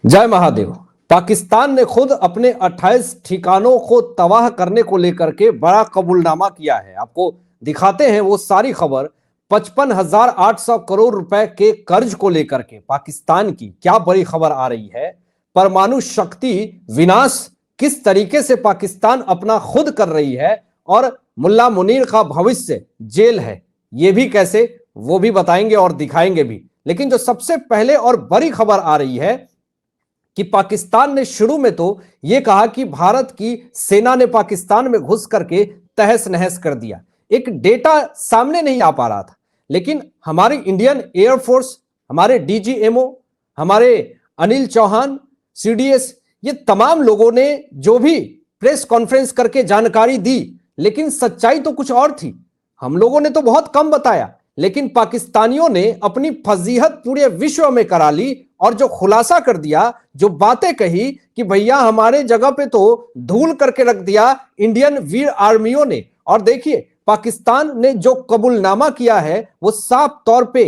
जय महादेव। पाकिस्तान ने खुद अपने 28 ठिकानों को तबाह करने को लेकर के बड़ा कबूलनामा किया है। आपको दिखाते हैं वो सारी खबर। 55,800 करोड़ रुपए के कर्ज को लेकर के पाकिस्तान की क्या बड़ी खबर आ रही है। परमाणु शक्ति विनाश किस तरीके से पाकिस्तान अपना खुद कर रही है और मुल्ला मुनीर का भविष्य जेल है, ये भी कैसे, वो भी बताएंगे और दिखाएंगे भी। लेकिन जो सबसे पहले और बड़ी खबर आ रही है कि पाकिस्तान ने शुरू में तो यह कहा कि भारत की सेना ने पाकिस्तान में घुस करके तहस नहस कर दिया। एक डेटा सामने नहीं आ पा रहा था, लेकिन हमारी इंडियन एयरफोर्स, हमारे डीजीएमओ, हमारे अनिल चौहान, सीडीएस, ये तमाम लोगों ने जो भी प्रेस कॉन्फ्रेंस करके जानकारी दी, लेकिन सच्चाई तो कुछ और थी। हम लोगों ने तो बहुत कम बताया, लेकिन पाकिस्तानियों ने अपनी फजीहत पूरे विश्व में करा ली और जो खुलासा कर दिया, जो बातें कही कि भैया हमारे जगह पे तो धूल करके रख दिया इंडियन वीर आर्मियों ने। और देखिए पाकिस्तान ने जो कबूलनामा किया है वो साफ तौर पे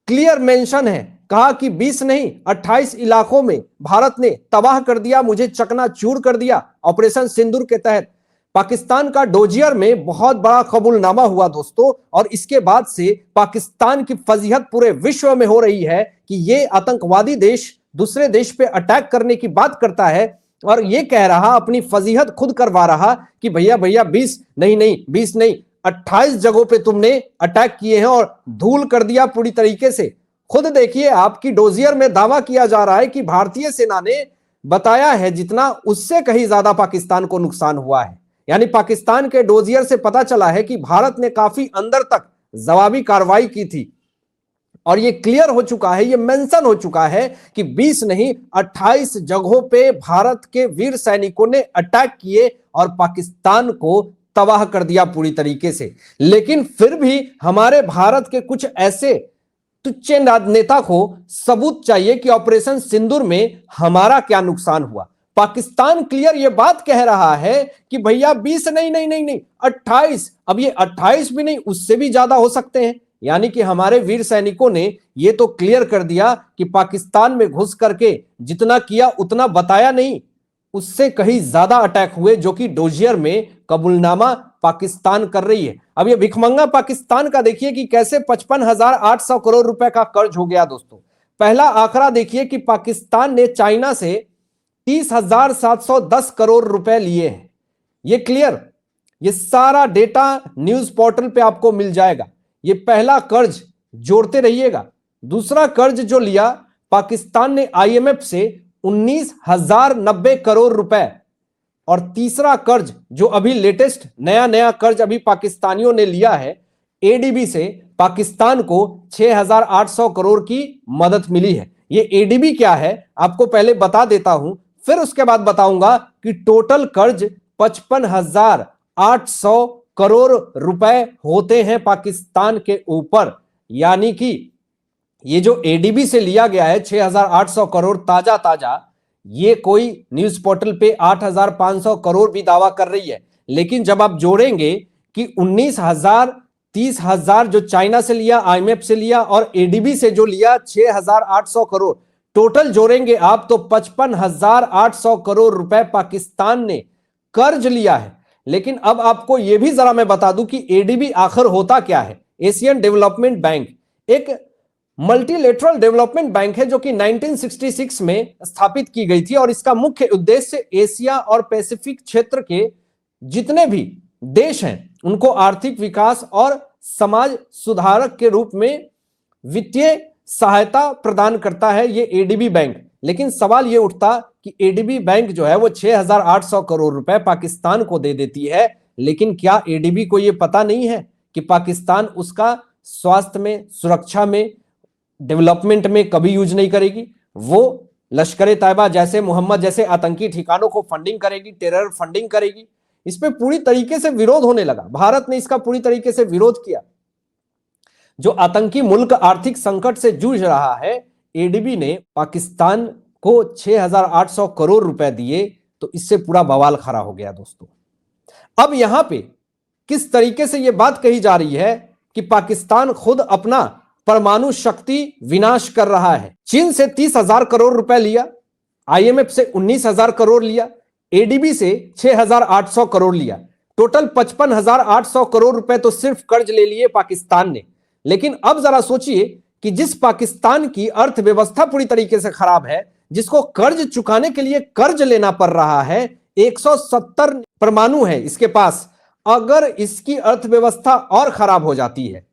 क्लियर मेंशन है। कहा कि 20 नहीं 28 इलाकों में भारत ने तबाह कर दिया, मुझे चकनाचूर कर दिया ऑपरेशन सिंदूर के तहत। पाकिस्तान का डोजियर में बहुत बड़ा कबूलनामा हुआ दोस्तों, और इसके बाद से पाकिस्तान की फजीहत पूरे विश्व में हो रही है कि ये आतंकवादी देश दूसरे देश पे अटैक करने की बात करता है और ये कह रहा, अपनी फजीहत खुद करवा रहा कि भैया भैया 20 नहीं 28 जगहों पे तुमने अटैक किए हैं और धूल कर दिया पूरी तरीके से। खुद देखिए आपकी डोजियर में दावा किया जा रहा है कि भारतीय सेना ने बताया है जितना उससे कहीं ज्यादा पाकिस्तान को नुकसान हुआ है। यानी पाकिस्तान के डोजियर से पता चला है कि भारत ने काफी अंदर तक जवाबी कार्रवाई की थी और ये क्लियर हो चुका है, ये मेंशन हो चुका है कि 20 नहीं 28 जगहों पे भारत के वीर सैनिकों ने अटैक किए और पाकिस्तान को तबाह कर दिया पूरी तरीके से। लेकिन फिर भी हमारे भारत के कुछ ऐसे तुच्छ नेता को सबूत चाहिए कि ऑपरेशन सिंदूर में हमारा क्या नुकसान हुआ। पाकिस्तान क्लियर ये बात कह रहा है कि भैया 20 नहीं 28, अब ये 28 भी नहीं उससे भी ज्यादा हो सकते हैं। यानी कि हमारे वीर सैनिकों ने ये तो क्लियर कर दिया कि पाकिस्तान में घुस करके जितना किया उतना बताया नहीं, उससे कहीं ज्यादा अटैक हुए, जो कि डोजियर में कबूलनामा पाकिस्तान कर रही है। अब ये भिखमंगा पाकिस्तान का देखिए कि कैसे 55,800 करोड़ रुपए का कर्ज हो गया दोस्तों। पहला आंकड़ा देखिए कि पाकिस्तान ने चाइना से 30,710 करोड़ रुपए लिए हैं। ये क्लियर, ये सारा डेटा न्यूज पोर्टल पे आपको मिल जाएगा। ये पहला कर्ज जोड़ते रहिएगा। दूसरा कर्ज जो लिया पाकिस्तान ने आईएमएफ से 19,090 करोड़ रुपए, और तीसरा कर्ज जो अभी लेटेस्ट नया कर्ज अभी पाकिस्तानियों ने लिया है एडीबी से, पाकिस्तान को 6,800 करोड़ की मदद मिली है। ये एडीबी क्या है आपको पहले बता देता हूं, फिर उसके बाद बताऊंगा कि टोटल कर्ज 55,800 करोड़ रुपए होते हैं पाकिस्तान के ऊपर। यानी कि ये जो एडीबी से लिया गया है 6,800 करोड़ ताजा, ये कोई न्यूज पोर्टल पे 8,500 करोड़ भी दावा कर रही है। लेकिन जब आप जोड़ेंगे कि 19,000, 30,000 जो चाइना से लिया, आईएमएफ से लिया और एडीबी से जो लिया 6,800 करोड़, टोटल जोड़ेंगे आप तो 55,800 करोड़ रुपए पाकिस्तान ने कर्ज लिया है। लेकिन अब आपको यह भी जरा मैं बता दूं कि एडीबी आखिर होता क्या है। एशियन डेवलपमेंट बैंक एक मल्टीलेटरल डेवलपमेंट बैंक है जो कि 1966 में स्थापित की गई थी और इसका मुख्य उद्देश्य एशिया और पैसिफिक क्षेत्र के जितने भी देश हैं उनको आर्थिक विकास और समाज सुधारक के रूप में वित्तीय सहायता प्रदान करता है ये एडीबी बैंक। लेकिन सवाल ये उठता कि एडीबी बैंक जो है वो 6,800 करोड़ रुपए पाकिस्तान को दे देती है, लेकिन क्या एडीबी को ये पता नहीं है कि पाकिस्तान उसका स्वास्थ्य में, सुरक्षा में, डेवलपमेंट में कभी यूज नहीं करेगी। वो लश्कर तैयबा जैसे, मोहम्मद जैसे आतंकी ठिकानों को फंडिंग करेगी, टेरर फंडिंग करेगी। इस पे पूरी तरीके से विरोध होने लगा। भारत ने इसका पूरी तरीके से विरोध किया। जो आतंकी मुल्क आर्थिक संकट से जूझ रहा है, एडीबी ने पाकिस्तान को 6,800 करोड़ रुपए दिए, तो इससे पूरा बवाल खड़ा हो गया दोस्तों। अब यहां पे किस तरीके से यह बात कही जा रही है कि पाकिस्तान खुद अपना परमाणु शक्ति विनाश कर रहा है। चीन से 30,000 करोड़ रुपए लिया, आईएमएफ से 19,000 करोड़ लिया, एडीबी से 6,800 करोड़ लिया, टोटल 55,800 करोड़ रुपए तो सिर्फ कर्ज ले लिए पाकिस्तान ने। लेकिन अब जरा सोचिए कि जिस पाकिस्तान की अर्थव्यवस्था पूरी तरीके से खराब है, जिसको कर्ज चुकाने के लिए कर्ज लेना पड़ रहा है, 170 परमाणु है इसके पास, अगर इसकी अर्थव्यवस्था और खराब हो जाती है,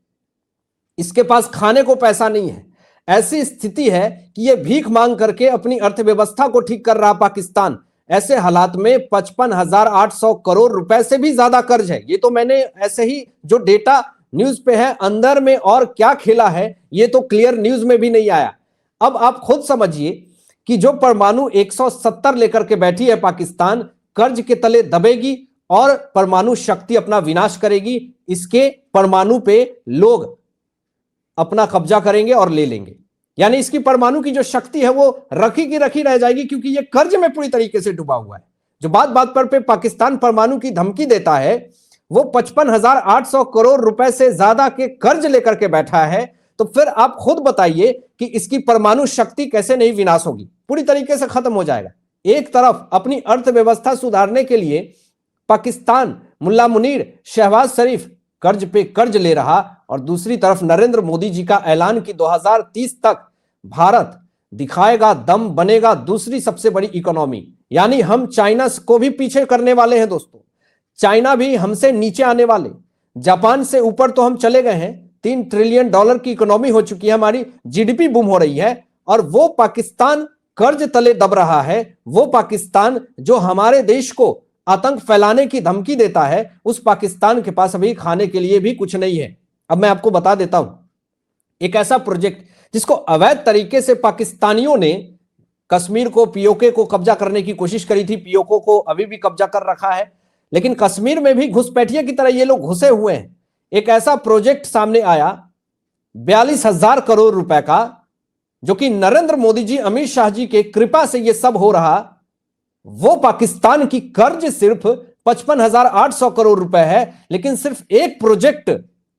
इसके पास खाने को पैसा नहीं है, ऐसी स्थिति है कि यह भीख मांग करके अपनी अर्थव्यवस्था को ठीक कर रहा पाकिस्तान, ऐसे हालात में 55,800 करोड़ रुपए से भी ज्यादा कर्ज है। ये तो मैंने ऐसे ही जो डेटा न्यूज पे है, अंदर में और क्या खेला है ये तो क्लियर न्यूज में भी नहीं आया। अब आप खुद समझिए कि जो परमाणु 170 लेकर के बैठी है पाकिस्तान, कर्ज के तले दबेगी और परमाणु शक्ति अपना विनाश करेगी। इसके परमाणु पे लोग अपना कब्जा करेंगे और ले लेंगे, यानी इसकी परमाणु की जो शक्ति है वो रखी की रखी रह जाएगी, क्योंकि ये कर्ज में पूरी तरीके से डूबा हुआ है। जो बात बात पर पे पाकिस्तान परमाणु की धमकी देता है, वो 55,800 करोड़ रुपए से ज्यादा के कर्ज लेकर के बैठा है। तो फिर आप खुद बताइए कि इसकी परमाणु शक्ति कैसे नहीं विनाश होगी, पूरी तरीके से खत्म हो जाएगा। एक तरफ अपनी अर्थव्यवस्था सुधारने के लिए पाकिस्तान, मुल्ला मुनीर, शहबाज शरीफ कर्ज पे कर्ज ले रहा, और दूसरी तरफ नरेंद्र मोदी जी का ऐलान कि 2030 तक भारत दिखाएगा दम, बनेगा दूसरी सबसे बड़ी इकोनॉमी, यानी हम चाइना को भी पीछे करने वाले हैं दोस्तों। चाइना भी हमसे नीचे आने वाले, जापान से ऊपर तो हम चले गए हैं, $3 ट्रिलियन की इकोनॉमी हो चुकी है हमारी, जीडीपी बूम हो रही है, और वो पाकिस्तान कर्ज तले दब रहा है। वो पाकिस्तान जो हमारे देश को आतंक फैलाने की धमकी देता है, उस पाकिस्तान के पास अभी खाने के लिए भी कुछ नहीं है। अब मैं आपको बता देता हूं, एक ऐसा प्रोजेक्ट जिसको अवैध तरीके से पाकिस्तानियों ने कश्मीर को, पीओके को कब्जा करने की कोशिश करी थी, पीओके को अभी भी कब्जा कर रखा है, लेकिन कश्मीर में भी घुसपैठिए की तरह ये लोग घुसे हुए हैं। एक ऐसा प्रोजेक्ट सामने आया 42,000 करोड़ रुपए का, जो कि नरेंद्र मोदी जी, अमित शाह जी के कृपा से ये सब हो रहा। वो पाकिस्तान की कर्ज सिर्फ 55,800 करोड़ रुपए है, लेकिन सिर्फ एक प्रोजेक्ट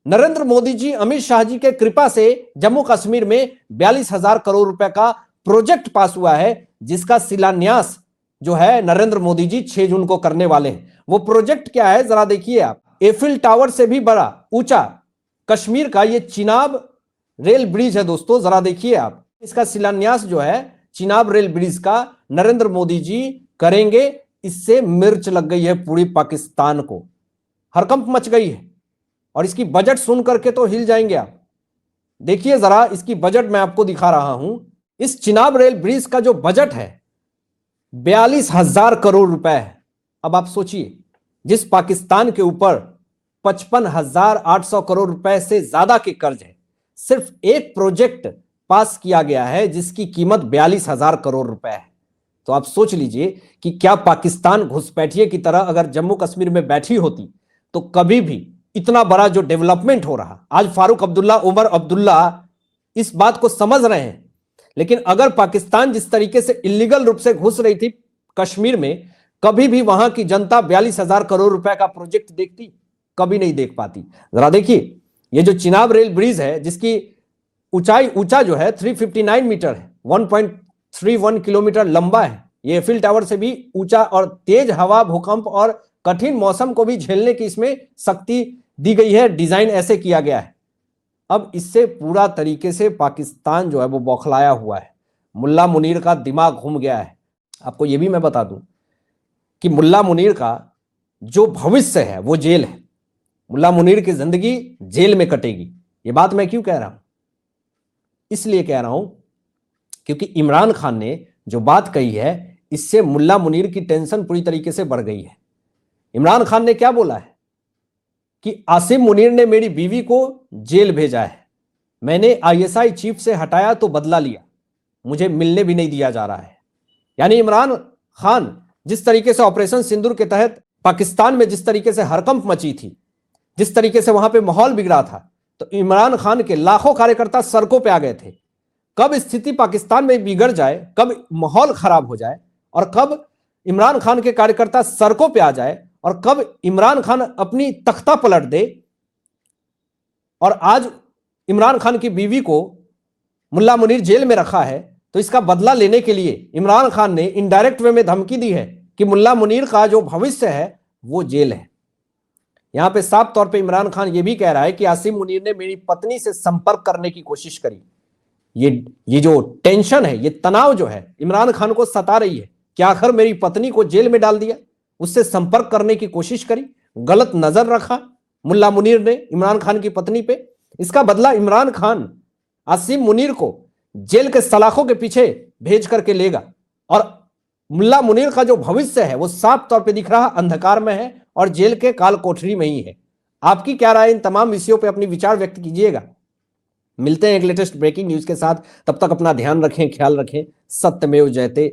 नरेंद्र मोदी जी, अमित शाह जी के कृपा से जम्मू कश्मीर में 42,000 करोड़ रुपए का प्रोजेक्ट पास हुआ है, जिसका शिलान्यास जो है नरेंद्र मोदी जी 6 जून को करने वाले हैं। वो प्रोजेक्ट क्या है जरा देखिए आप। एफिल टावर से भी बड़ा ऊंचा कश्मीर का ये चिनाब रेल ब्रिज है दोस्तों, जरा देखिए आप। इसका शिलान्यास जो है चिनाब रेल ब्रिज का नरेंद्र मोदी जी करेंगे। इससे मिर्च लग गई है पूरी पाकिस्तान को, हरकंप मच गई है, और इसकी बजट सुन करके तो हिल जाएंगे आप। देखिए जरा इसकी बजट मैं आपको दिखा रहा हूं। इस चिनाब रेल ब्रिज का जो बजट है 42,000 करोड़ रुपए है। अब आप सोचिए, जिस पाकिस्तान के ऊपर 55,800 करोड़ रुपए से ज्यादा के कर्ज है, सिर्फ एक प्रोजेक्ट पास किया गया है जिसकी कीमत 42,000 करोड़ रुपए है। तो आप सोच लीजिए कि क्या पाकिस्तान घुसपैठिए की तरह अगर जम्मू कश्मीर में बैठी होती तो कभी भी इतना बड़ा जो डेवलपमेंट हो रहा। आज फारूक अब्दुल्ला, उमर अब्दुल्ला इस बात को समझ रहे हैं, लेकिन अगर पाकिस्तान जिस तरीके से इलीगल रूप से घुस रही थी कश्मीर में, कभी भी वहां की जनता 42,000 करोड़ रुपए का प्रोजेक्ट देखती? कभी नहीं देख पाती। जरा देखिए, ये जो चिनाब रेल ब्रिज है, जिसकी ऊंचा जो है 359 मीटर है, 1.31 किलोमीटर लंबा है। ये एफिल टावर से भी ऊंचा, और तेज हवा, भूकंप और कठिन मौसम को भी झेलने की इसमें शक्ति दी गई है, डिजाइन ऐसे किया गया है। अब इससे पूरा तरीके से पाकिस्तान जो है वो बौखलाया हुआ है। मुल्ला मुनीर का दिमाग घूम गया है। आपको यह भी मैं बता दूं कि मुल्ला मुनीर का जो भविष्य है वो जेल है। मुल्ला मुनीर की जिंदगी जेल में कटेगी। ये बात मैं क्यों कह रहा हूं? इसलिए कह रहा हूं क्योंकि इमरान खान ने जो बात कही है, इससे मुल्ला मुनीर की टेंशन पूरी तरीके से बढ़ गई है। इमरान खान ने क्या बोला है कि आसिम मुनीर ने मेरी बीवी को जेल भेजा है, मैंने आईएसआई चीफ से हटाया तो बदला लिया, मुझे मिलने भी नहीं दिया जा रहा है। यानी इमरान खान जिस तरीके से ऑपरेशन सिंदूर के तहत पाकिस्तान में जिस तरीके से हरकंप मची थी, जिस तरीके से वहां पे माहौल बिगड़ा था, तो इमरान खान के लाखों कार्यकर्ता सड़कों पे आ गए थे। कब स्थिति पाकिस्तान में बिगड़ जाए, कब माहौल खराब हो जाए, और कब इमरान खान के कार्यकर्ता सड़कों पे आ जाए, और कब इमरान खान अपनी तख्ता पलट दे, और आज इमरान खान की बीवी को मुल्ला मुनीर जेल में रखा है, तो इसका बदला लेने के लिए इमरान खान ने इनडायरेक्ट वे में धमकी दी है कि मुल्ला मुनीर का जो भविष्य है वो जेल है। यहां पे साफ तौर पे इमरान खान ये भी कह रहा है कि आसिम मुनीर ने मेरी पत्नी से संपर्क करने की कोशिश करी। ये जो टेंशन है, ये तनाव जो है इमरान खान को सता रही है कि आखिर मेरी पत्नी को जेल में डाल दिया, उससे संपर्क करने की कोशिश करी, गलत नजर रखा मुल्ला मुनीर ने इमरान खान की पत्नी पे। इसका बदला इमरान खान आसिम मुनीर को जेल के सलाखों के पीछे भेज करके लेगा और मुल्ला मुनीर का जो भविष्य है वो साफ तौर पे दिख रहा अंधकार में है और जेल के काल कोठरी में ही है। आपकी क्या राय, इन तमाम विषयों पे अपनी विचार व्यक्त कीजिएगा। मिलते हैं एक लेटेस्ट ब्रेकिंग न्यूज के साथ, तब तक अपना ध्यान रखें, ख्याल रखें। सत्यमेव जयते।